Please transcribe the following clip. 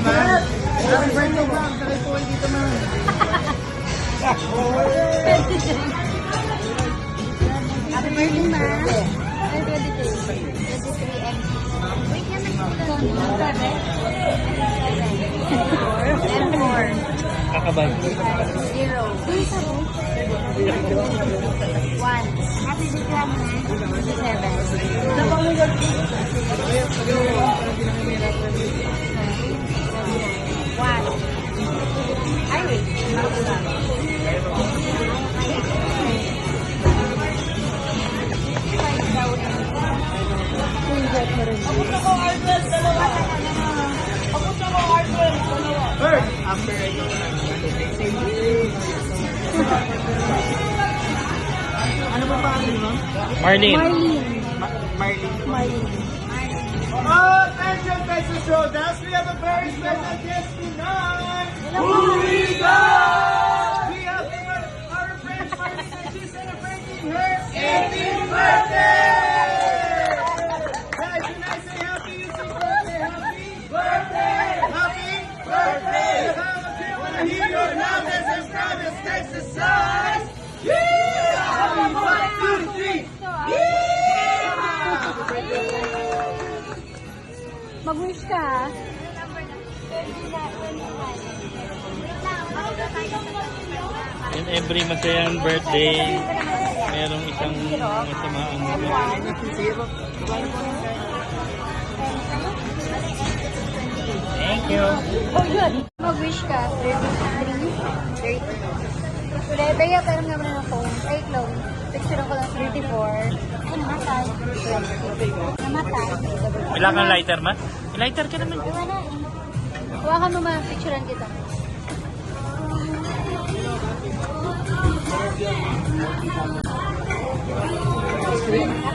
Happy birthday, ma'am. Sakay po kayo dito, ma'am. Happy birthday, ma'am. Happy 23 and wait yan M4. Kakabay. 0. 1. Happy birthday, ma'am. 1. Ay, wait. After ito, ano ba pangalan mo? Marlene. Marlene. Oh, thank you, Texas Rodas. We have a very special guest tonight. Who is that? We have our friend Marlene, and she's celebrating her 18th birthday. Guys, can I say happy? You say birthday, happy birthday, happy birthday. I want to hear your loudest and proudest Texas size. Yeah! 1, 2, 3. Mag-wish ka, ha? And every masayang birthday, merong isang masamaang Thank you. Oh, yun. Mag-wish ka. 33. 30. Baya, pero naman na ng phone. Ay, clone. Picture ko lang 34. Ay, namatay. Namatay. Wala kang lighter, ma? May lighter ka naman. Ay, wala. Huwakan mo, ma. Picturean kita. Happy